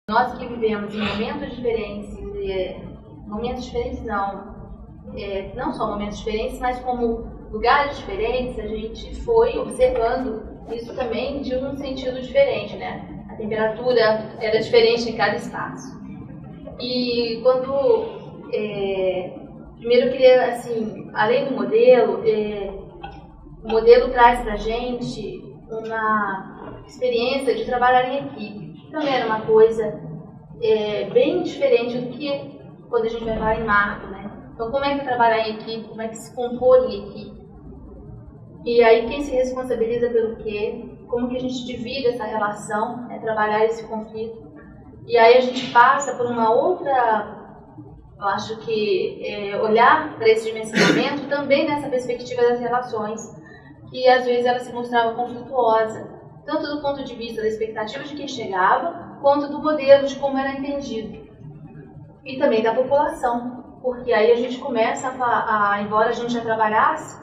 Nós que vivemos em momentos diferentes não só momentos diferentes, mas como lugares diferentes, a gente foi observando isso também de um sentido diferente, né? A temperatura era diferente em cada espaço. E primeiro eu queria, assim, além do modelo, o modelo traz pra gente uma experiência de trabalhar em equipe. Também era uma coisa bem diferente do que quando a gente vai falar em marco, né? Então, como é que é trabalhar em equipe? Como é que se compõe em equipe? E aí, quem se responsabiliza pelo quê? Como que a gente divide essa relação, né? Trabalhar esse conflito? E aí a gente passa por uma outra, eu acho que olhar para esse dimensionamento também nessa perspectiva das relações, que às vezes ela se mostrava conflituosa, tanto do ponto de vista da expectativa de quem chegava, quanto do modelo de como era entendido. E também da população, porque aí a gente começa embora a gente já trabalhasse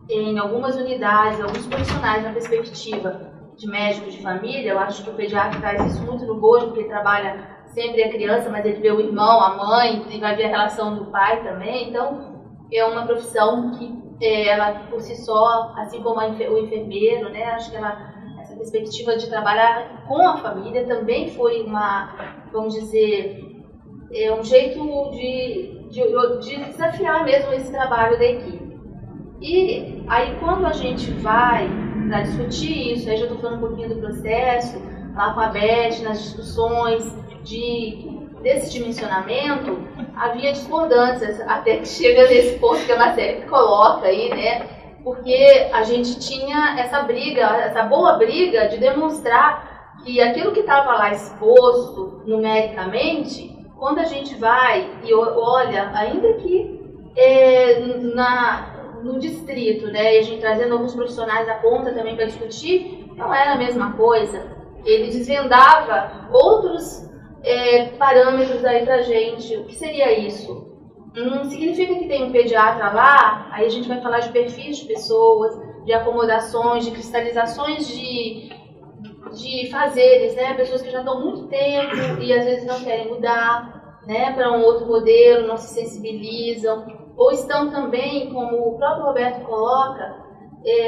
em algumas unidades, alguns profissionais na perspectiva de médico de família, eu acho que o pediatra traz isso muito no bojo, porque ele trabalha sempre a criança, mas ele vê o irmão, a mãe, e vai ver a relação do pai também, então é uma profissão que ela por si só, assim como o enfermeiro, né, acho que essa perspectiva de trabalhar com a família também foi vamos dizer, um jeito de desafiar mesmo esse trabalho da equipe. E aí quando a gente vai para discutir isso, aí já estou falando um pouquinho do processo, lá com a Beth, nas discussões desse dimensionamento, havia discordâncias, até que chega nesse ponto que a Marcele coloca aí, né? Porque a gente tinha essa boa briga de demonstrar que aquilo que estava lá exposto numericamente, quando a gente vai e olha, ainda que no distrito, né, e a gente trazendo alguns profissionais da ponta também para discutir, não era a mesma coisa. Ele desvendava outros parâmetros aí pra gente. O que seria isso? Não significa que tem um pediatra lá, aí a gente vai falar de perfis de pessoas, de acomodações, de cristalizações de fazeres, né? Pessoas que já estão muito tempo e às vezes não querem mudar, né, para um outro modelo, não se sensibilizam, ou estão também, como o próprio Roberto coloca,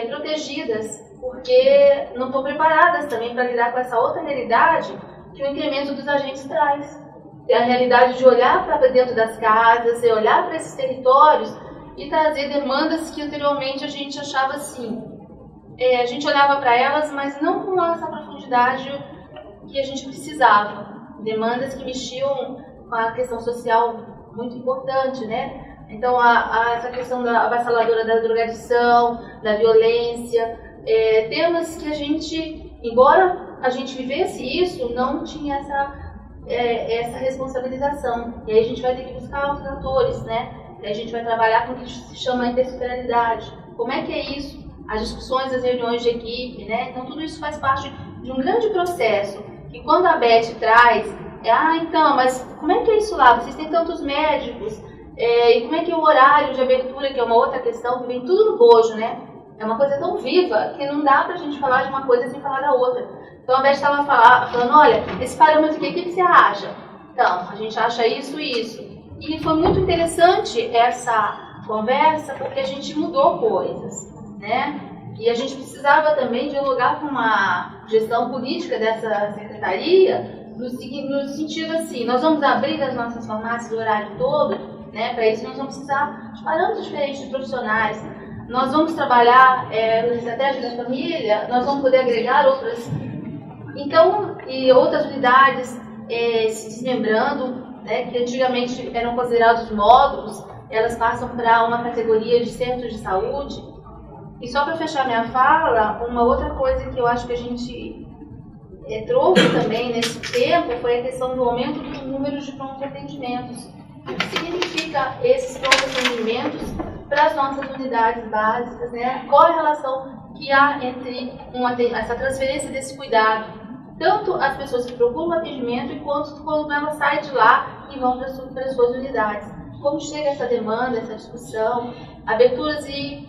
protegidas, porque não estão preparadas também para lidar com essa outra realidade que o incremento dos agentes traz. É a realidade de olhar para dentro das casas, olhar para esses territórios e trazer demandas que anteriormente a gente achava assim. A gente olhava para elas, mas não com essa profundidade que a gente precisava. Demandas que mexiam com a questão social muito importante, né? Então, essa questão da avassaladora da drogadição, da violência, temas que a gente, embora a gente vivesse isso, não tinha essa responsabilização. E aí a gente vai ter que buscar outros atores, né? E a gente vai trabalhar com o que se chama interdisciplinaridade. Como é que é isso? As discussões, as reuniões de equipe, né? Então tudo isso faz parte de um grande processo, que quando a Beth traz, então, mas como é que é isso lá? Vocês têm tantos médicos, e como é que é o horário de abertura, que é uma outra questão, que vem tudo no bojo, né? É uma coisa tão viva que não dá pra gente falar de uma coisa sem falar da outra. Então a Beth estava falando, olha, esse parâmetro aqui, o que você acha? Então, a gente acha isso e isso. E foi muito interessante essa conversa, porque a gente mudou coisas, né? E a gente precisava também dialogar com uma gestão política dessa secretaria, no sentido assim, nós vamos abrir as nossas farmácias o horário todo, né? Para isso nós vamos precisar de parâmetros diferentes de profissionais. Nós vamos trabalhar na estratégia da família, nós vamos poder agregar outras. Então, e outras unidades se desmembrando, né, que antigamente eram considerados módulos, elas passam para uma categoria de centros de saúde. E só para fechar minha fala, uma outra coisa que eu acho que a gente trouxe também nesse tempo foi a questão do aumento dos números de prontos atendimentos. O que significa esses prontos atendimentos para as nossas unidades básicas, né? Qual a relação que há entre essa transferência desse cuidado? Tanto as pessoas que procuram atendimento, quanto quando elas saem de lá e vão para as suas unidades. Como chega essa demanda, essa discussão, aberturas e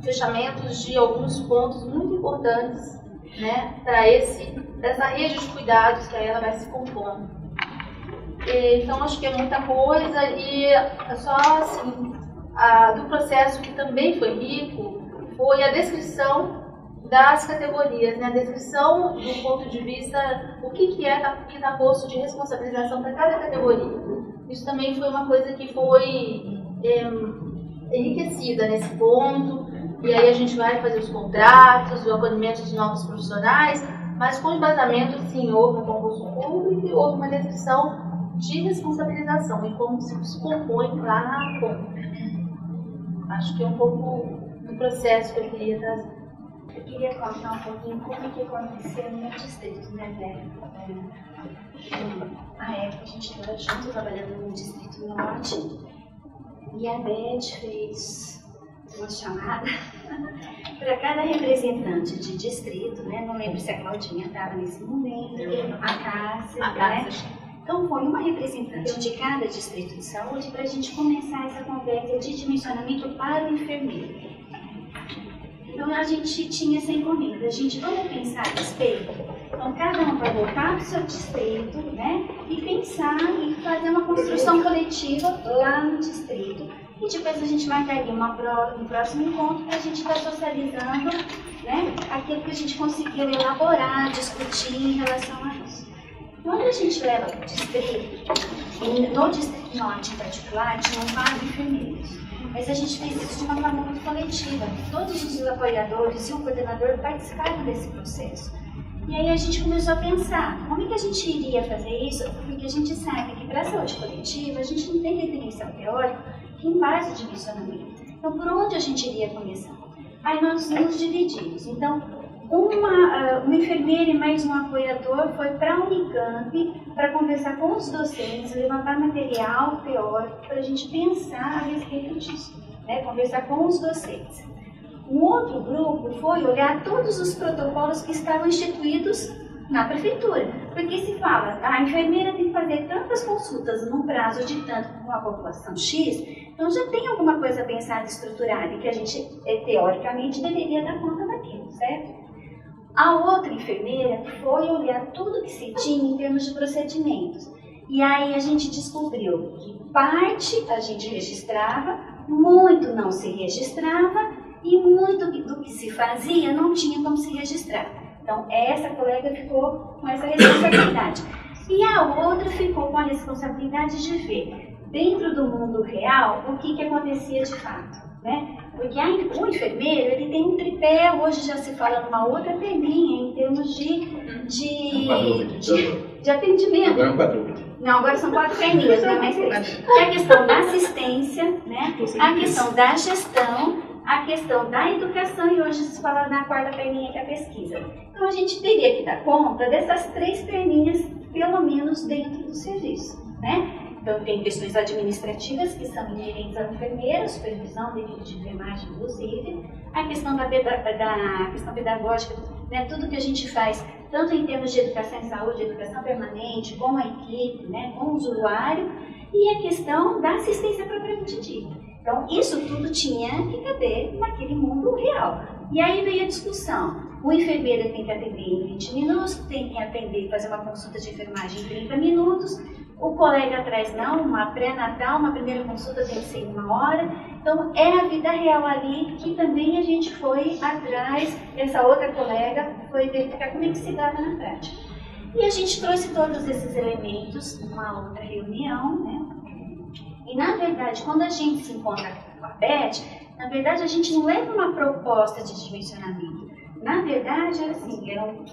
fechamentos de alguns pontos muito importantes, né, para essa rede de cuidados que aí ela vai se compondo. Então, acho que é muita coisa e só assim, do processo que também foi rico, foi a descrição das categorias, né? A descrição do ponto de vista, o que está posto de responsabilização para cada categoria. Isso também foi uma coisa que foi enriquecida nesse ponto, e aí a gente vai fazer os contratos, o acolhimento de novos profissionais, mas com embasamento, sim, houve um concurso público e houve uma descrição de responsabilização e como se compõe lá na conta. Acho que é um pouco do processo que eu queria trazer. Eu queria contar um pouquinho como é que aconteceu no distrito, né, Vera? Na época a gente estava junto trabalhando no Distrito Norte e a Beth fez uma chamada para cada representante de distrito, né? Não lembro se a Claudinha estava nesse momento, a Cássia, né? Então foi uma representante de cada distrito de saúde para a gente começar essa conversa de dimensionamento para o enfermeiro. Então a gente tinha essa encomenda, a gente vamos pensar a respeito. Então cada um vai voltar para o seu distrito, né? E pensar e fazer uma construção coletiva lá no distrito. E depois a gente marcaria um próximo encontro para a gente estar socializando, né, aquilo que a gente conseguiu elaborar, discutir em relação a isso. Quando a gente leva para o distrito, no Distrito Norte em particular, tinham 4 enfermeiros. Mas a gente fez isso de uma forma muito coletiva. Todos os apoiadores e o coordenador participaram desse processo. E aí a gente começou a pensar, como é que a gente iria fazer isso? Porque a gente sabe que para a saúde coletiva, a gente não tem definição teórica que em base de dimensionamento. Então, por onde a gente iria começar? Aí nós nos dividimos. Então, uma enfermeira e mais um apoiador foi para a Unicamp para conversar com os docentes, levantar material teórico para a gente pensar a respeito disso, né? Conversar com os docentes. Um outro grupo foi olhar todos os protocolos que estavam instituídos na prefeitura, porque se fala, a enfermeira tem que fazer tantas consultas num prazo de tanto com a população X, então já tem alguma coisa pensada, estruturada, e que a gente, teoricamente, deveria dar conta daquilo, certo? A outra enfermeira foi olhar tudo que se tinha em termos de procedimentos. E aí a gente descobriu que parte a gente registrava, muito não se registrava e muito do que se fazia não tinha como se registrar. Então essa colega ficou com essa responsabilidade. E a outra ficou com a responsabilidade de ver, dentro do mundo real, o que acontecia de fato. Né? Porque o enfermeiro ele tem um tripé, hoje já se fala numa outra perninha em termos de atendimento. Agora é um quadrúpede. Não, agora são 4 perninhas, não é mais 3. Que é a questão da assistência, né? A questão da gestão, a questão da educação e hoje se fala na 4ª perninha que é a pesquisa. Então a gente teria que dar conta dessas 3 perninhas, pelo menos dentro do serviço, né? Então, tem questões administrativas que são inerentes ao enfermeiro, supervisão, dentro de enfermagem, inclusive. A questão da questão pedagógica, né, tudo que a gente faz, tanto em termos de educação em saúde, educação permanente, com a equipe, né, com o usuário, e a questão da assistência propriamente dita. Então, isso tudo tinha que caber naquele mundo real. E aí veio a discussão. O enfermeiro tem que atender em 20 minutos, tem que atender e fazer uma consulta de enfermagem em 30 minutos. O colega atrás não, uma pré-natal, uma primeira consulta tem que ser em 1 hora. Então, é a vida real ali que também a gente foi atrás, essa outra colega foi verificar como é que se dava na prática. E a gente trouxe todos esses elementos numa outra reunião, né? E, na verdade, quando a gente se encontra com a Beth, na verdade, a gente não leva uma proposta de dimensionamento. Na verdade, assim, eram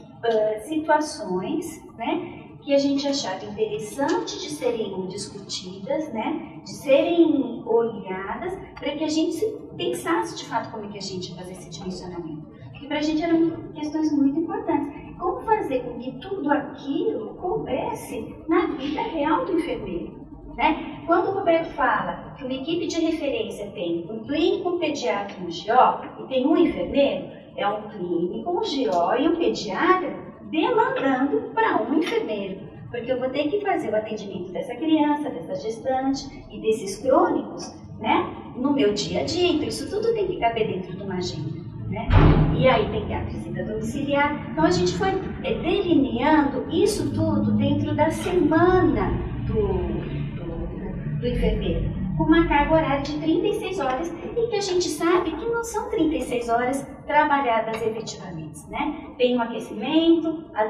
situações, né, que a gente achava interessante de serem discutidas, né, de serem olhadas, para que a gente pensasse de fato como é que a gente ia fazer esse dimensionamento. Porque para a gente eram questões muito importantes. Como fazer com que tudo aquilo coubesse na vida real do enfermeiro? Né? Quando o Roberto fala que uma equipe de referência tem um clínico, um pediatra e um GO, e tem um enfermeiro, é um clínico, um GO e um pediatra demandando para um enfermeiro. Porque eu vou ter que fazer o atendimento dessa criança, dessa gestante e desses crônicos, né, no meu dia a dia. Então isso tudo tem que caber dentro de uma agenda. né? E aí tem a visita domiciliar. Então a gente foi delineando isso tudo dentro da semana do enfermeiro, com uma carga horária de 36 horas, e que a gente sabe que não são 36 horas trabalhadas efetivamente, né? Tem o aquecimento, a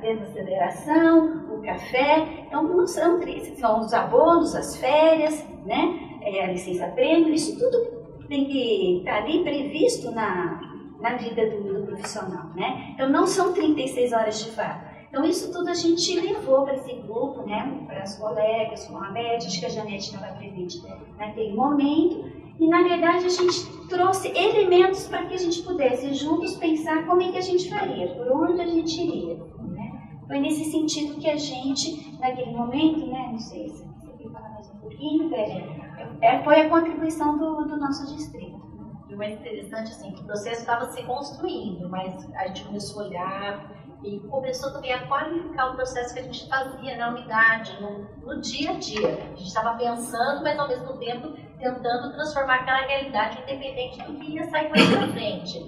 desaceleração, o café, então não são 36, são os abonos, as férias, né? A licença-prêmio, isso tudo tem que estar ali previsto na vida do profissional, né? Então não são 36 horas de fato. Então isso tudo a gente levou para esse grupo, né? Para as colegas, com a Beth, acho que a Janete estava presente naquele momento, e na verdade a gente trouxe elementos para que a gente pudesse juntos pensar como é que a gente faria, por onde a gente iria, né? Foi nesse sentido que a gente, naquele momento, né? Não sei se você quer falar mais um pouquinho, foi a contribuição do nosso distrito. E o mais interessante, assim, que o processo estava se construindo, mas a gente começou a olhar e começou também a qualificar o processo que a gente fazia na unidade, no dia a dia. A gente estava pensando, mas ao mesmo tempo tentando transformar aquela realidade independente do que ia sair mais pra frente.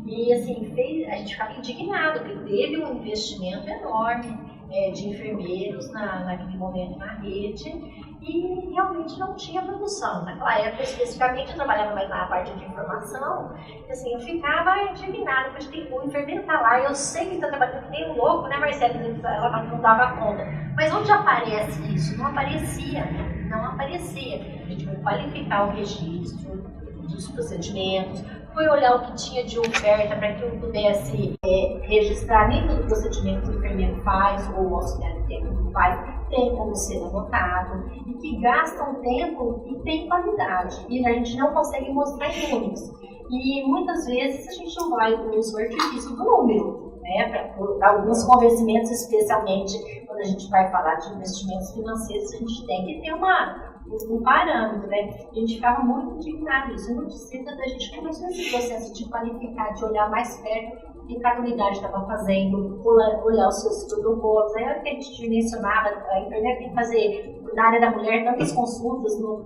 E assim, a gente ficava indignado, porque teve um investimento enorme de enfermeiros naquele momento na rede, e realmente não tinha produção. Naquela época, especificamente, eu trabalhava mais na parte de informação, e assim, eu ficava indignada, porque o enfermeiro está lá, eu sei que ele está trabalhando que nem um louco, né, Marcelo? Ela não dava conta. Mas onde aparece isso? Não aparecia, não aparecia. A gente vai qualificar o registro dos procedimentos, foi olhar o que tinha de oferta para que eu pudesse registrar nem todo o procedimento que o enfermeiro faz ou o auxiliar técnico faz, tem como ser anotado, e que gastam tempo e tem qualidade, e a gente não consegue mostrar em números. E muitas vezes a gente não vai com o artifício do número, né, para alguns convencimentos, especialmente quando a gente vai falar de investimentos financeiros, a gente tem que ter um parâmetro, né? A gente ficava muito indignado isso. No distrito, a gente começou esse processo de qualificar, de olhar mais perto o que cada unidade estava fazendo, olhar os seus protocolos. Aí que a gente mencionava, a internet tem que fazer, na área da mulher, tantas consultas no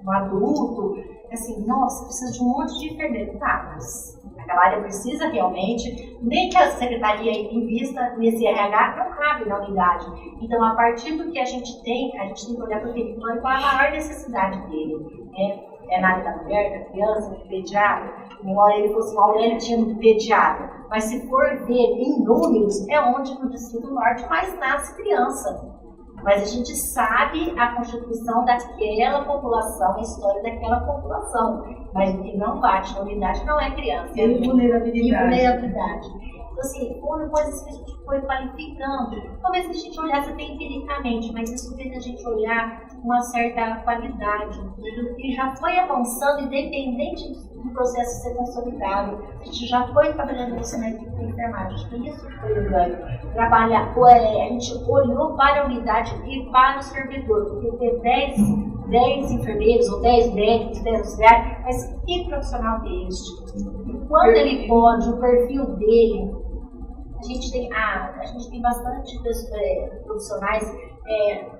adulto, assim, nossa, precisa de um monte de enfermeiro. Tá, mas aquela área precisa realmente, nem que a secretaria invista nesse RH, não cabe na unidade. Então, a partir do que a gente tem que olhar para o território, qual a maior necessidade dele. Na área da mulher, da criança, do pediatra. Embora ele fosse uma mulher, ele tinha um pediatra. Mas se for ver em números, é onde no Distrito Norte mais nasce criança. Mas a gente sabe a constituição daquela população, a história daquela população. Mas o que não bate na unidade não é criança. É vulnerabilidade. Então, assim, foram coisas que a gente foi qualificando. Talvez a gente olhasse até empiricamente, mas isso fez a gente olhar uma certa qualidade. E já foi avançando, independente do processo ser consolidado. A gente já foi trabalhando isso na equipe de enfermagem. E isso foi o ganho. A gente olhou para a unidade e para o servidor, porque ter 10 enfermeiros ou 10 médicos, 10 auxiliares, mas que profissional deles? Quando ele pode, o perfil dele. A gente tem bastante profissionais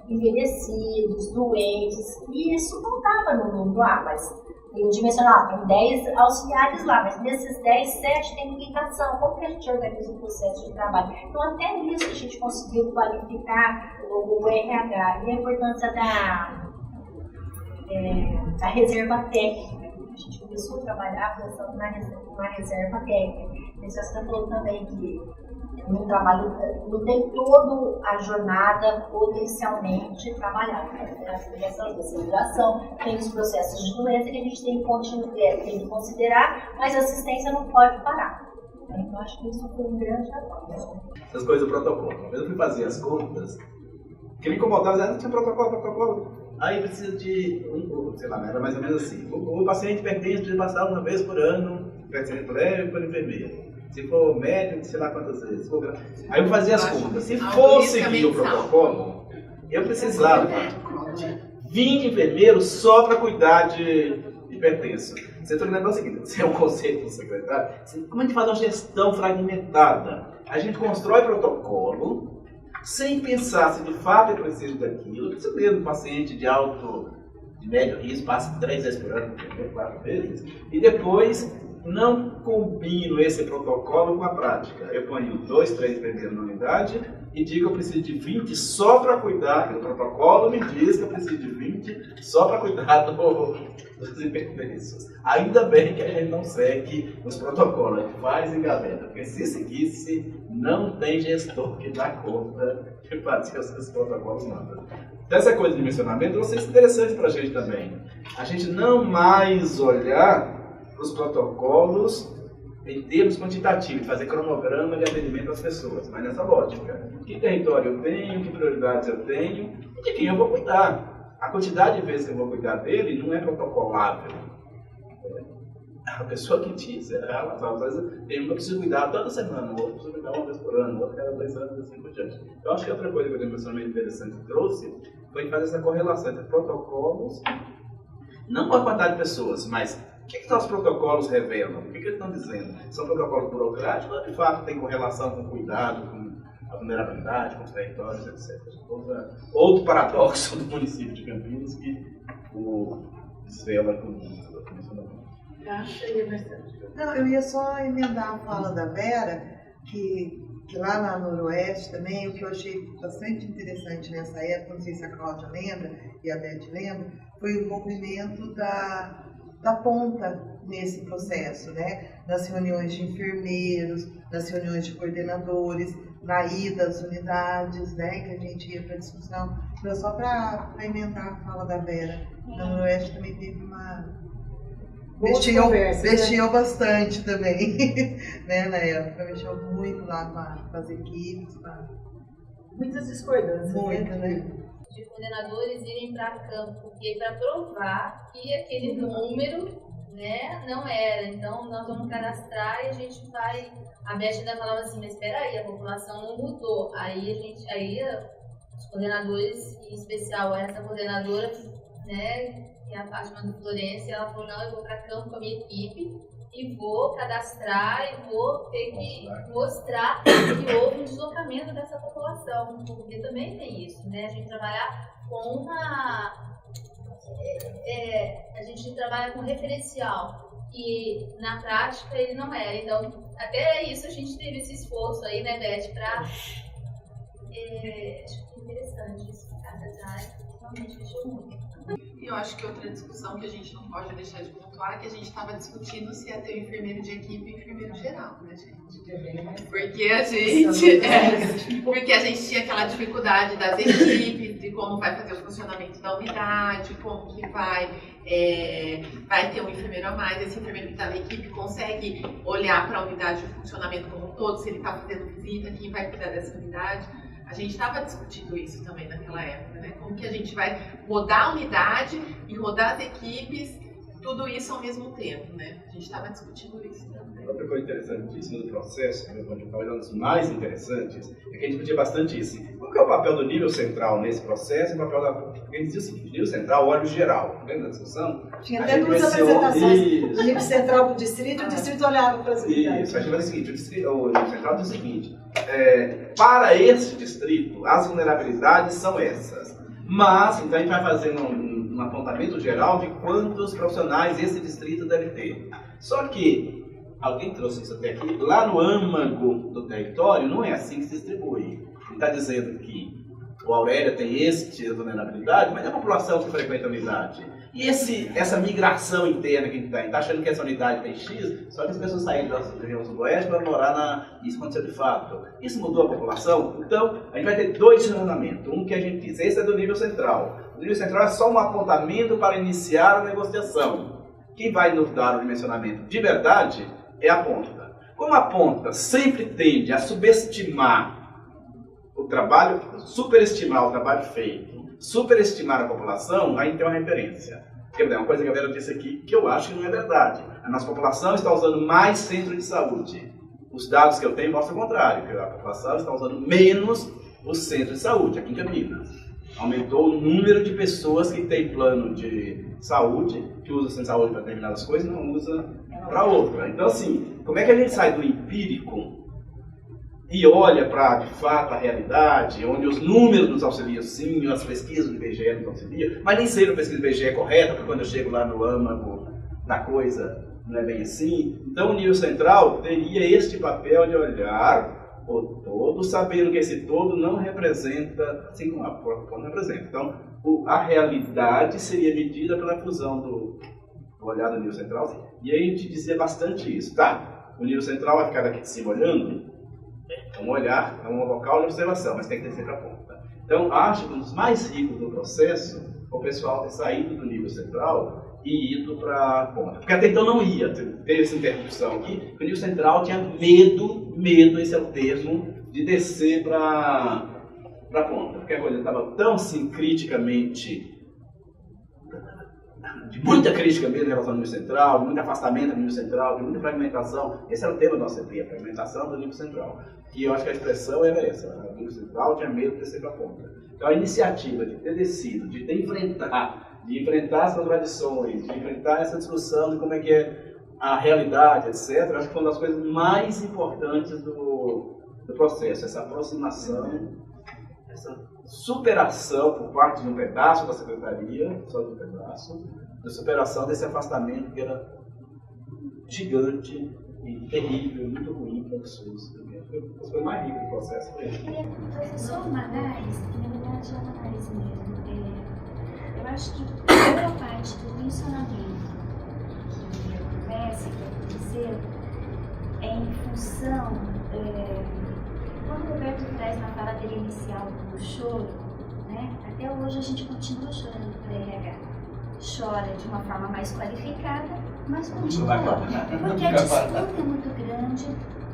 envelhecidos, doentes, e isso não estava no mundo lá, mas eu dimensionava, tem 10 auxiliares lá, mas desses 10, 7 tem implicação. Como que a gente organiza o processo de trabalho? Então, até nisso a gente conseguiu qualificar o RH e a importância da reserva técnica. A gente começou a trabalhar pensando na reserva técnica. Você falou também que no trabalho não tem toda a jornada potencialmente trabalhada. Tem essa aceleração, tem os processos de doença que a gente tem que considerar, mas a assistência não pode parar. Então, acho que isso foi um grande avanço. Essas coisas do protocolo. Eu fui fazer as contas, que me incomodava, não tinha protocolo. Aí precisa de, sei lá, era mais ou menos assim. O paciente hipertenso precisa passar uma vez por ano, vai ser leve por enfermeira. Se for médico, sei lá quantas vezes. Aí eu fazia as contas. Se for seguir o protocolo, eu precisava de 20 enfermeiros só para cuidar de hipertenso. Você está lembrando o seguinte, isso é um conceito do secretário. Como a gente faz uma gestão fragmentada? A gente constrói protocolo sem pensar se de fato é preciso daquilo. Isso mesmo, paciente de médio risco, passa 3 vezes por ano, 4 vezes, e depois não combino esse protocolo com a prática. Eu ponho 2, 3 enfermeiros na unidade e digo que eu preciso de 20 só para cuidar, que o protocolo me diz que eu preciso de 20 só para cuidar dos imperfeiços. Ainda bem que a gente não segue os protocolos, a gente faz em gaveta, porque se seguisse, não tem gestor que dá conta de fazer os seus protocolos nada. Então essa coisa de dimensionamento vai ser interessante para a gente também. A gente não mais olhar os protocolos em termos quantitativos, fazer cronograma de atendimento às pessoas, mas nessa lógica. Que território eu tenho, que prioridades eu tenho e de quem eu vou cuidar. A quantidade de vezes que eu vou cuidar dele não é protocolável. A pessoa que diz, tem um que eu preciso cuidar toda semana, o outro precisa cuidar uma vez por ano, o outro cada 2 anos, assim por diante. Eu acho que outra coisa que o dimensionamento interessante trouxe foi fazer essa correlação entre protocolos, não com a quantidade de pessoas, mas o que os protocolos revelam? O que eles estão dizendo? São protocolos burocráticos ou de fato tem correlação com cuidado, com a vulnerabilidade, com os territórios, etc. Outro paradoxo do município de Campinas que o desvela com o dimensionamento. Não, eu ia só emendar a fala da Vera, que lá na Noroeste também, o que eu achei bastante interessante nessa época, não sei se a Cláudia lembra e a Beth lembra, foi o envolvimento da ponta nesse processo, né? Nas reuniões de enfermeiros, nas reuniões de coordenadores, na ida às unidades, né? Que a gente ia para discussão. Então, só para emendar a fala da Vera, na Noroeste também teve uma... Mexeu bastante também, né, na época, mexeu muito lá com as equipes. Muitas discordâncias. Muita, né? De coordenadores irem para campo, porque para provar que aquele número, né, não era. Então, nós vamos cadastrar e a gente vai... A Beth ainda falava assim, mas espera aí, a população não mudou. Aí os coordenadores, em especial essa coordenadora, né, que é a Fátima do Florencio, ela falou, não, eu vou para campo com a minha equipe e vou cadastrar e vou ter que mostrar que houve um deslocamento dessa população, porque também tem isso, né? A gente trabalhar com a gente trabalha com referencial e na prática ele não era. Então, até isso a gente teve esse esforço aí, né, Beth, para... acho que é interessante isso, realmente fechou muito. E eu acho que outra discussão que a gente não pode deixar de pontuar é que a gente estava discutindo se ia ter o enfermeiro de equipe e o enfermeiro geral, né, gente? Porque a gente tinha aquela dificuldade das equipes, de como vai fazer o funcionamento da unidade, como que vai ter um enfermeiro a mais, esse enfermeiro que está na equipe consegue olhar para a unidade de funcionamento como um todo, se ele está fazendo visita, quem vai cuidar dessa unidade. A gente estava discutindo isso também naquela época, né? Como que a gente vai rodar a unidade e rodar as equipes, tudo isso ao mesmo tempo, né? A gente estava discutindo isso também. Outra coisa interessantíssima do processo, talvez uma das mais interessantes, é que a gente discutia bastante isso. Qual que é o papel do nível central nesse processo e o papel da... Porque a gente dizia o seguinte, nível central, óleo geral. Lembra da discussão? Tinha até duas apresentações. O nível central para o distrito e o distrito olhava para as unidades. Isso, a gente faz o seguinte, o nível central diz o seguinte, para esse distrito, as vulnerabilidades são essas. Mas, então a gente vai fazendo um apontamento geral de quantos profissionais esse distrito deve ter. Só que, alguém trouxe isso até aqui, lá no âmago do território não é assim que se distribui. Ele está dizendo que o Aurélia tem esse vulnerabilidade, mas é a população que frequenta a unidade. E essa migração interna que a gente está achando que essa unidade tem X, só que as pessoas saíram da região sudoeste para morar isso aconteceu de fato. Isso mudou a população? Então, a gente vai ter dois dimensionamentos. Um que a gente diz, esse é do nível central. O nível central é só um apontamento para iniciar a negociação. Quem vai nos dar o dimensionamento de verdade é a ponta. Como a ponta sempre tende a subestimar o trabalho, superestimar o trabalho feito, superestimar a população, aí tem uma referência. Porque, uma coisa que a Vera disse aqui, que eu acho que não é verdade. A nossa população está usando mais centro de saúde. Os dados que eu tenho mostram o contrário, que a população está usando menos o centro de saúde, aqui em Campinas. Aumentou o número de pessoas que têm plano de saúde, que usa o centro de saúde para determinadas coisas e não usa para outra. Então, assim, como é que a gente sai do empírico e olha para, de fato, a realidade, onde os números nos auxiliam sim, as pesquisas do IBGE nos auxiliam, mas nem sempre a pesquisa do IBGE é correta, porque quando eu chego lá no âmago da coisa, não é bem assim. Então o nível central teria este papel de olhar o todo, sabendo que esse todo não representa, assim como a ponta não representa. Então a realidade seria medida pela fusão do olhar do nível central. E aí a gente dizia bastante isso, tá? O nível central vai ficar daqui de cima olhando, é um olhar, é um local de observação, mas tem que descer para a ponta. Então acho que um dos mais ricos do processo o pessoal ter saído do nível central e ido para a ponta. Porque até então não ia, teve essa interrupção aqui, o nível central tinha medo, esse é o termo, de descer para a ponta. Porque a coisa estava tão assim criticamente, de muita crítica mesmo em relação ao nível central, de muito afastamento do nível central, de muita fragmentação. Esse era o tema da nossa EP, a fragmentação do nível central. E eu acho que a expressão era essa, o nível central tinha medo de descer para a ponta. Então a iniciativa de ter descido, de enfrentar as contradições, de enfrentar essa discussão de como é que é a realidade, etc., acho que foi uma das coisas mais importantes do processo, essa aproximação, essa superação por parte de um pedaço da secretaria, só de um pedaço, da superação desse afastamento que era gigante e terrível, muito ruim para os SUS. Foi mais rico o processo para ele. Eu queria fazer só uma análise, que na verdade é uma análise mesmo. Eu acho que boa parte do funcionamento que acontece, que aconteceu, é em função, quando o Roberto traz na fala dele inicial do choro, né, até hoje a gente continua chorando para RH. Chora de uma forma mais qualificada, mas continua. Porque a disputa é muito grande,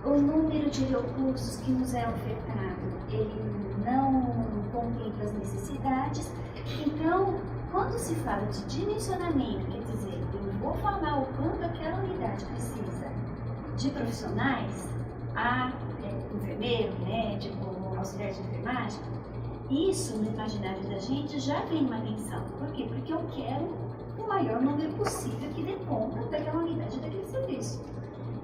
o número de recursos que nos é ofertado, ele não contempla as necessidades. Então, quando se fala de dimensionamento, quer dizer, eu vou falar o quanto aquela unidade precisa de profissionais, enfermeiro, médico, auxiliar de enfermagem, isso no imaginário da gente já tem uma tensão. Por quê? Porque eu quero o maior número possível que dê conta daquela unidade, daquele serviço.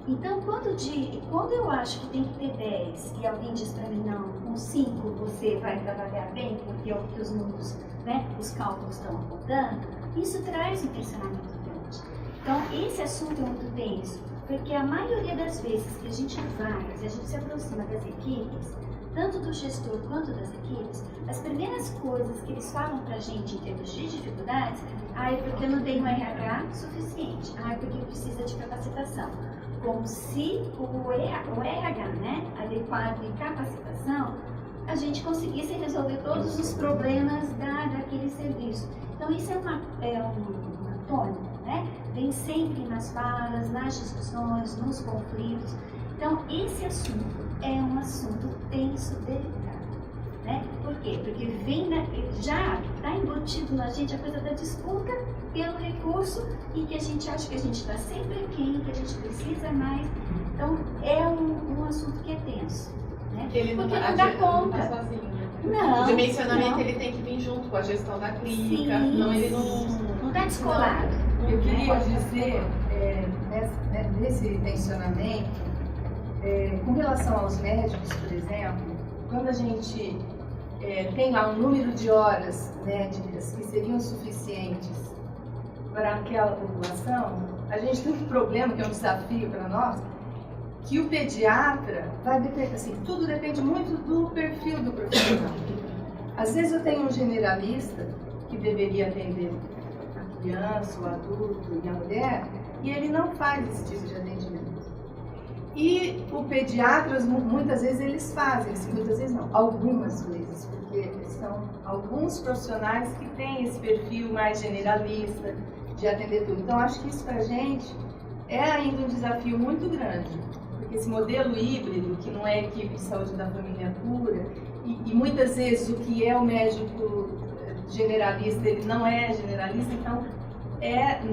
Então, quando eu acho que tem que ter 10 e alguém diz para mim, não, com 5 você vai trabalhar bem, porque é o que os números, né, os cálculos estão apontando, isso traz um tensionamento grande. Então, esse assunto é muito tenso, porque a maioria das vezes que a gente se aproxima das equipes, tanto do gestor quanto das equipes, as primeiras coisas que eles falam pra gente em termos de dificuldades, é porque eu não tenho RH suficiente, é porque precisa de capacitação. Como se o RH, né, adequado em capacitação, a gente conseguisse resolver todos os problemas daquele serviço. Então isso é uma tônica, né? Vem sempre nas falas, nas discussões, nos conflitos. Então esse assunto é um assunto tenso, delicado, né? Por quê? Porque já está embutido na gente a coisa da disputa pelo recurso e que a gente acha que a gente está sempre aqui, que a gente precisa mais. Então é um assunto que é tenso, né? Ele porque não dá conta. Não sozinho, né? Não, o dimensionamento não. ele tem que vir junto com a gestão da clínica, Sim, não ele não está descolado. Eu queria dizer, nesse tensionamento, com relação aos médicos, por exemplo, quando a gente tem lá um número de horas médicas que seriam suficientes para aquela população, a gente tem um problema, que é um desafio para nós, que o pediatra vai depender, assim, tudo depende muito do perfil do profissional. Às vezes eu tenho um generalista que deveria atender a criança, o adulto e a mulher, e ele não faz esse tipo de atendimento. E o pediatra, muitas vezes eles fazem, muitas vezes não, algumas vezes, porque são alguns profissionais que têm esse perfil mais generalista de atender tudo. Então acho que isso pra gente é ainda um desafio muito grande, porque esse modelo híbrido, que não é equipe de saúde da família pura, e muitas vezes o que é o médico generalista, ele não é generalista, então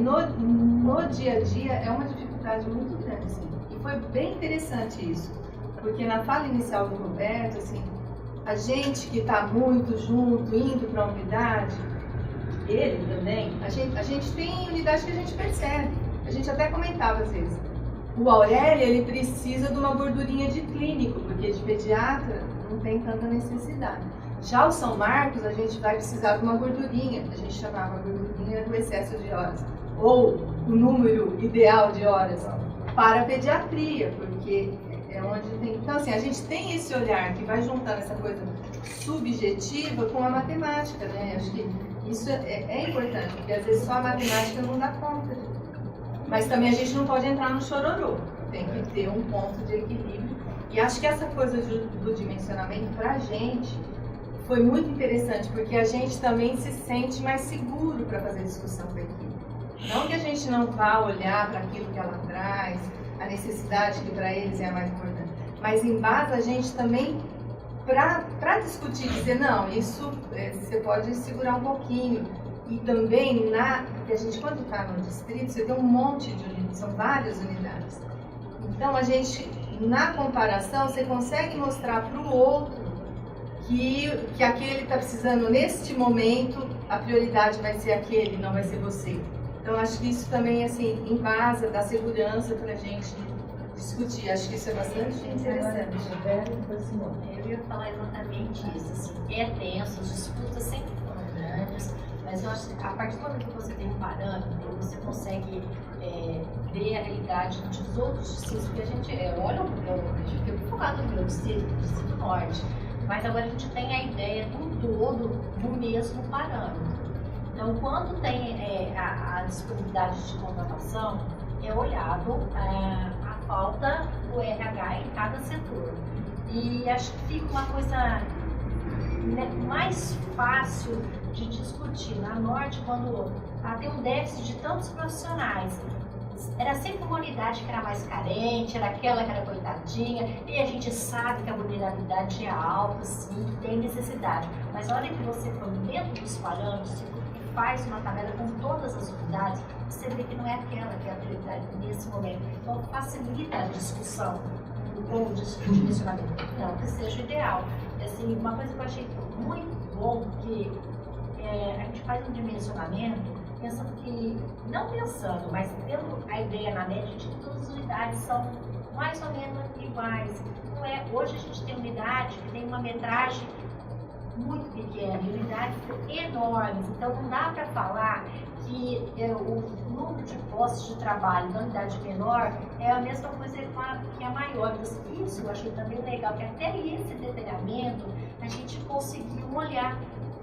no dia a dia é uma dificuldade muito grande, assim. Foi bem interessante isso, porque na fala inicial do Roberto, assim, a gente que está muito junto, indo para a unidade, ele também, a gente tem unidade que a gente percebe, a gente até comentava às vezes, o Aurélio ele precisa de uma gordurinha de clínico, porque de pediatra não tem tanta necessidade. Já o São Marcos a gente vai precisar de uma gordurinha, a gente chamava a gordurinha do excesso de horas, ou o número ideal de horas para a pediatria, porque é onde tem... Então, assim, a gente tem esse olhar que vai juntando essa coisa subjetiva com a matemática, né? Acho que isso é importante, porque às vezes só a matemática não dá conta. Mas também a gente não pode entrar no chororô, tem que ter um ponto de equilíbrio. E acho que essa coisa do dimensionamento, para a gente, foi muito interessante, porque a gente também se sente mais seguro para fazer discussão com a equipe. Não que a gente não vá olhar para aquilo que ela traz, a necessidade que para eles é a mais importante, mas em base a gente também, para discutir, dizer, não, isso você pode segurar um pouquinho. E também, porque a gente, quando está no distrito, você tem um monte de unidades, são várias unidades. Então, a gente, na comparação, você consegue mostrar para o outro que aquele está precisando, neste momento, a prioridade vai ser aquele, não vai ser você. Então, acho que isso também, assim, em base da segurança para a gente discutir. Acho que isso é bastante interessante. Eu ia falar exatamente isso. Assim, é tenso, as disputas sempre foram grandes, mas eu acho que a partir do momento que você tem um parâmetro, você consegue ver a realidade dos outros distritos, porque a gente olha, a gente fica focado no meu distrito norte, mas agora a gente tem a ideia do todo do mesmo parâmetro. Então, quando tem a disponibilidade de contratação, é olhado a falta do RH em cada setor. E acho que fica uma coisa mais fácil de discutir. Na Norte, quando tem um déficit de tantos profissionais, era sempre uma unidade que era mais carente, era aquela que era coitadinha, e a gente sabe que a vulnerabilidade é alta, sim, que tem necessidade. Mas a hora que você põe dentro dos parâmetros e faz uma tabela com todas as unidades, você vê que não é aquela que é a prioridade nesse momento. Então facilita a discussão ou o dimensionamento. Não que seja o ideal. Assim, uma coisa que eu achei muito bom, que a gente faz um dimensionamento pensando que, não pensando, mas tendo a ideia na média de que todas as unidades são mais ou menos iguais. Não é, hoje a gente tem unidade que tem uma metragem muito pequena, unidades enormes, então não dá para falar que o número de postos de trabalho da unidade menor é a mesma coisa que a maior. Isso eu achei também legal, que até esse detalhamento a gente conseguiu olhar.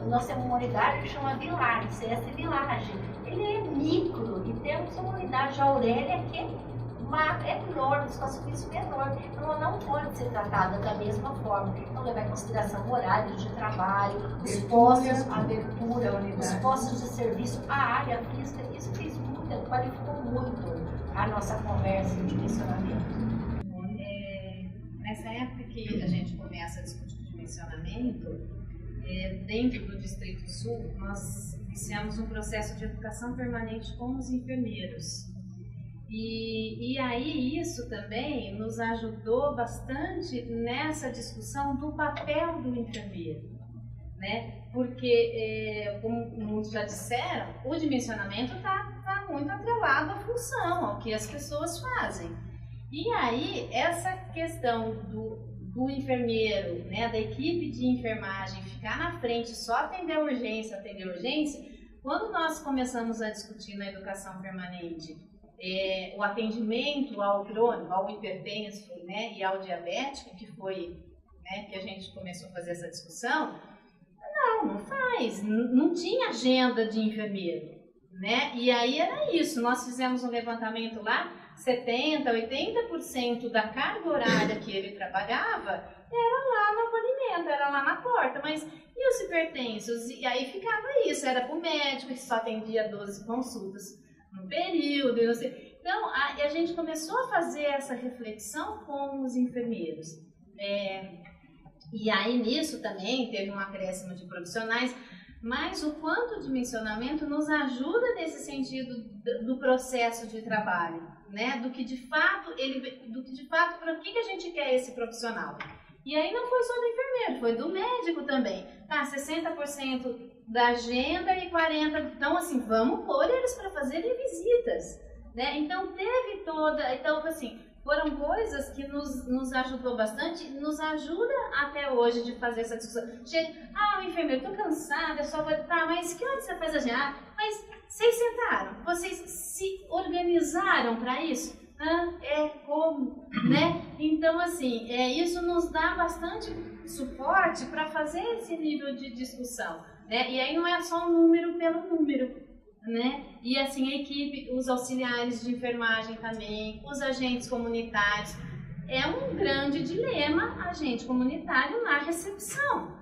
Nós temos uma unidade que chama Village, CS Village. Ele é micro e temos uma unidade Aurélia que é enorme, espaço físico é enorme. Então ela não pode ser tratada da mesma forma. Então levar em consideração horários de trabalho, os postos, a abertura, os postos de serviço, a área física. Isso fez muito, qualificou muito a nossa conversa de dimensionamento. Nessa época que a gente começa a discutir dimensionamento, dentro do Distrito Sul, nós iniciamos um processo de educação permanente com os enfermeiros. E aí isso também nos ajudou bastante nessa discussão do papel do enfermeiro, né? Porque, como muitos já disseram, o dimensionamento está muito atrelado à função, ao que as pessoas fazem. E aí, essa questão do enfermeiro, né, da equipe de enfermagem, ficar na frente, só atender urgência, quando nós começamos a discutir na educação permanente o atendimento ao crônico, ao hipertenso, né, e ao diabético, que foi, né, que a gente começou a fazer essa discussão, não faz, não tinha agenda de enfermeiro, né, e aí era isso, nós fizemos um levantamento lá, 70%, 80% da carga horária que ele trabalhava era lá no acolhimento, era lá na porta, mas e os hipertensos? E aí ficava isso, era para o médico que só atendia 12 consultas no período, não sei. Então a gente começou a fazer essa reflexão com os enfermeiros. E aí nisso também teve um acréscimo de profissionais, mas o quanto o dimensionamento nos ajuda nesse sentido do processo de trabalho, né? Do que de fato para que a gente quer esse profissional. E aí não foi só do enfermeiro, foi do médico também. 60% da agenda e 40%. Então, assim, vamos pôr eles para fazerem visitas, né? Então, teve toda. Então, assim, foram coisas que nos ajudou bastante e nos ajuda até hoje de fazer essa discussão. Chega, o enfermeiro, tô cansada, só vou. Mas que hora você faz a agenda? Mas Vocês sentaram? Vocês se organizaram para isso? Como, né? Então, assim, isso nos dá bastante suporte para fazer esse nível de discussão, né? E aí não é só um número pelo número, né? E assim, a equipe, os auxiliares de enfermagem também, os agentes comunitários. É um grande dilema, agente comunitário na recepção,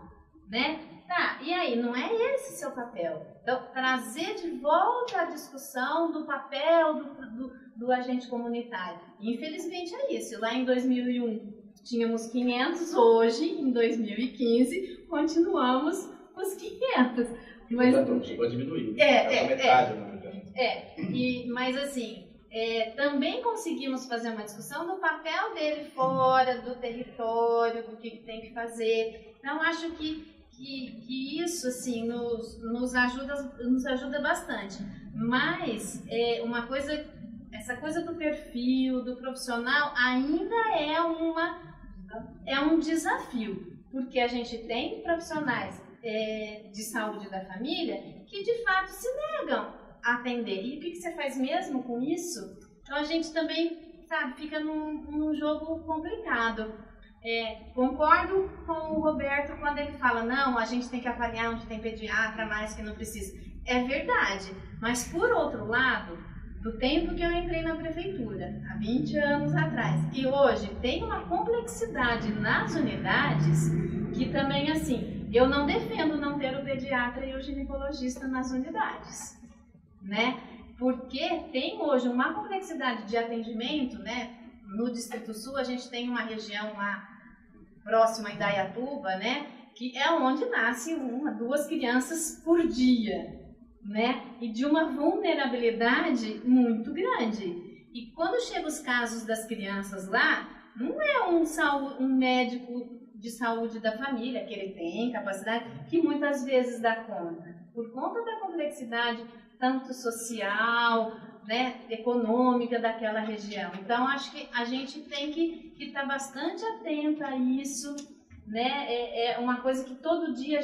né? Tá, e aí, não é esse seu papel. Então, trazer de volta a discussão do papel do agente comunitário. Infelizmente é isso. Lá em 2001 tínhamos 500, hoje, em 2015, continuamos os 500. Mas chegou a diminuir. Mas assim, também conseguimos fazer uma discussão do papel dele fora do território, do que tem que fazer. Então, acho que isso assim nos ajuda bastante, mas essa coisa do perfil do profissional ainda é um desafio, porque a gente tem profissionais de saúde da família que de fato se negam a atender. E o que você faz mesmo com isso? Então a gente também, sabe, fica num jogo complicado. Concordo com o Roberto quando ele fala, não, a gente tem que avaliar onde tem pediatra, mais que não precisa. É verdade, mas por outro lado, do tempo que eu entrei na prefeitura, há 20 anos atrás, e hoje tem uma complexidade nas unidades que também, assim, eu não defendo não ter o pediatra e o ginecologista nas unidades, né? Porque tem hoje uma complexidade de atendimento, né? No Distrito Sul a gente tem uma região lá próxima a Indaiatuba, né, que é onde nasce 1, 2 crianças por dia, né, e de uma vulnerabilidade muito grande. E quando chegam os casos das crianças lá, não é um médico de saúde da família, que ele tem capacidade, que muitas vezes dá conta, por conta da complexidade tanto social, né, econômica daquela região. Então, acho que a gente tem que estar bastante atento a isso, né? É uma coisa que todo dia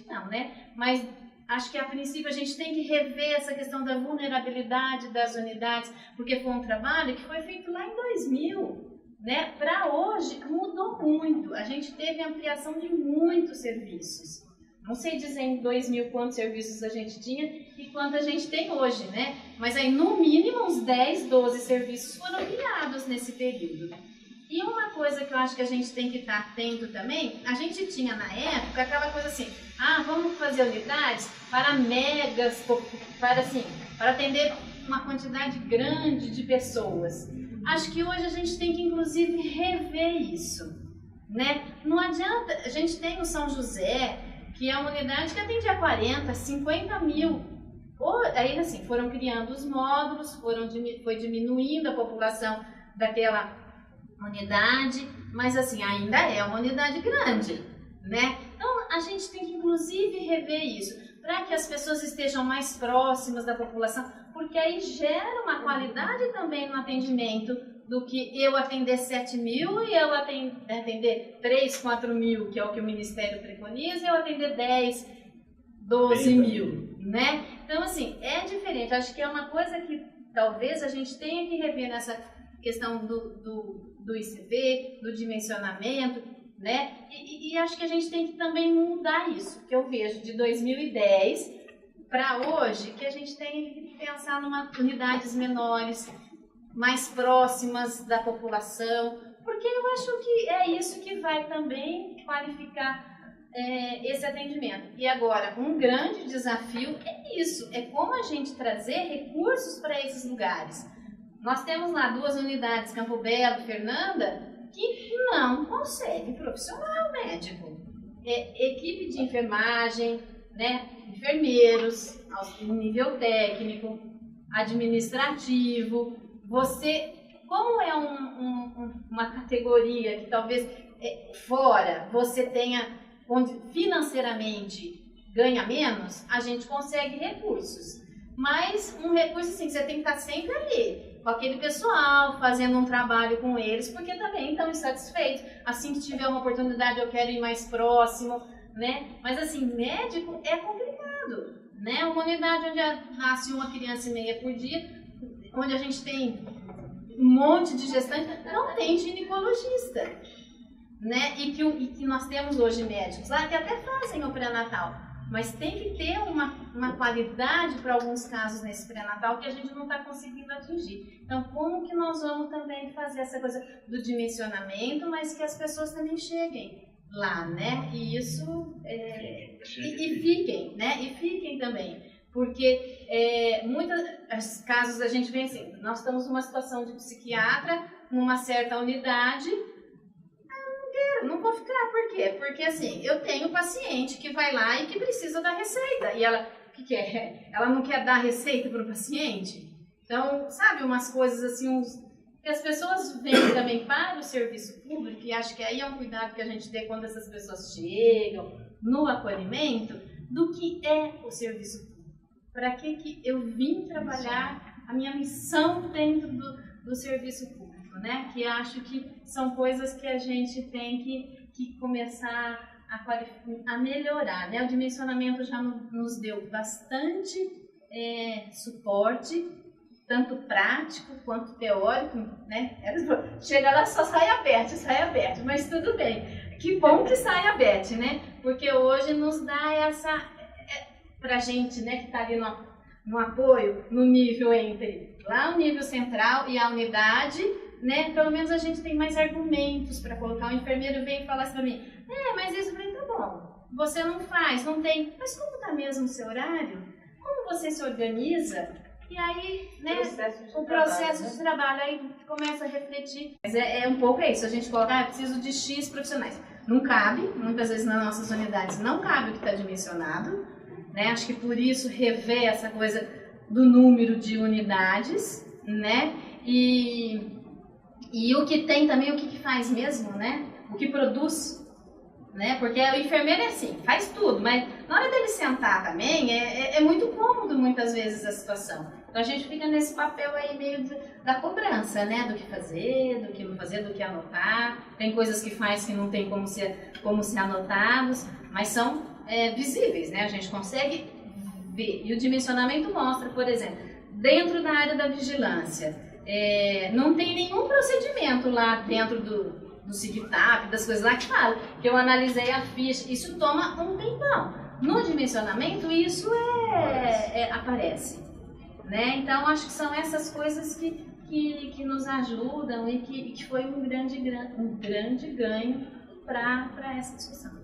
não, né? Mas acho que a princípio a gente tem que rever essa questão da vulnerabilidade das unidades, porque foi um trabalho que foi feito lá em 2000, né? Para hoje mudou muito. A gente teve ampliação de muitos serviços. Não sei dizer em 2000 quantos serviços a gente tinha e quanto a gente tem hoje, né? Mas aí, no mínimo, uns 10, 12 serviços foram criados nesse período. E uma coisa que eu acho que a gente tem que estar atento também, a gente tinha na época aquela coisa assim, vamos fazer unidades para megas, para atender uma quantidade grande de pessoas. Acho que hoje a gente tem que, inclusive, rever isso, né? Não adianta, a gente tem o São José, que é uma unidade que atende a 40, 50 mil. Aí, assim, foram criando os módulos, foi diminuindo a população daquela unidade, mas, assim, ainda é uma unidade grande, né? Então, a gente tem que, inclusive, rever isso, para que as pessoas estejam mais próximas da população, porque aí gera uma qualidade também no atendimento, do que eu atender 7 mil e eu atender 3, 4 mil, que é o que o Ministério preconiza, e eu atender 10, 12 mil, né? Então, assim, é diferente. Acho que é uma coisa que talvez a gente tenha que rever nessa questão do ICV, do dimensionamento, né? E acho que a gente tem que também mudar isso, que eu vejo de 2010 para hoje, que a gente tem que pensar em unidades menores, mais próximas da população, porque eu acho que é isso que vai também qualificar esse atendimento. E agora, um grande desafio é isso, é como a gente trazer recursos para esses lugares. Nós temos lá 2 unidades, Campo Belo e Fernanda, que não consegue profissional médico. Equipe de enfermagem, né, enfermeiros, ao nível técnico, administrativo. Você, como é uma categoria que talvez fora você tenha, onde financeiramente ganha menos, a gente consegue recursos. Mas um recurso assim, você tem que estar sempre ali, com aquele pessoal, fazendo um trabalho com eles, porque também estão insatisfeitos. Assim que tiver uma oportunidade, eu quero ir mais próximo, né? Mas assim, médico é complicado, né? Uma unidade onde nasce uma criança e meia por dia, onde a gente tem um monte de gestante, não tem ginecologista, né? E que nós temos hoje médicos lá que até fazem o pré-natal, mas tem que ter uma qualidade para alguns casos nesse pré-natal que a gente não está conseguindo atingir. Então, como que nós vamos também fazer essa coisa do dimensionamento, mas que as pessoas também cheguem lá, né? E isso e fiquem, né? E fiquem também. Porque muitos casos a gente vê assim, nós estamos numa situação de psiquiatra, numa certa unidade, não vou ficar, por quê? Porque assim, eu tenho paciente que vai lá e que precisa da receita, e ela, o que é? Ela não quer dar receita para o paciente? Então, sabe, umas coisas assim, que as pessoas vêm também para o serviço público, e acho que aí é um cuidado que a gente tem quando essas pessoas chegam no acolhimento, do que é o serviço público. Para que eu vim trabalhar a minha missão dentro do serviço público, né? Que acho que são coisas que a gente tem que começar a melhorar, né? O dimensionamento já nos deu bastante suporte, tanto prático quanto teórico, né? Chega lá, só sai a Beth, mas tudo bem. Que bom que sai a Beth, né? Porque hoje nos dá essa... pra gente, né, que está ali no apoio, no nível entre lá o nível central e a unidade, né? Pelo menos a gente tem mais argumentos para colocar. O enfermeiro vem e fala assim para mim, mas isso, eu falei, tá bom, você não faz, não tem, mas como está mesmo o seu horário? Como você se organiza? E aí, né, o processo de trabalho, aí começa a refletir. Mas é um pouco isso, a gente coloca, preciso de X profissionais. Não cabe, muitas vezes nas nossas unidades não cabe o que está dimensionado, né? Acho que por isso rever essa coisa do número de unidades, né? E o que tem também, o que faz mesmo, né? O que produz, né? Porque o enfermeiro é assim, faz tudo, mas na hora dele sentar também, é muito cômodo muitas vezes a situação. Então a gente fica nesse papel aí meio da cobrança, né? Do que fazer, do que não fazer, do que anotar. Tem coisas que faz que não tem como ser anotados, mas são visíveis, né? A gente consegue ver. E o dimensionamento mostra, por exemplo, dentro da área da vigilância, não tem nenhum procedimento lá dentro do SIGTAP, das coisas lá que fala, que eu analisei a ficha, isso toma um tempão. No dimensionamento, isso aparece, né? Então, acho que são essas coisas que nos ajudam e que foi um grande ganho para essa discussão.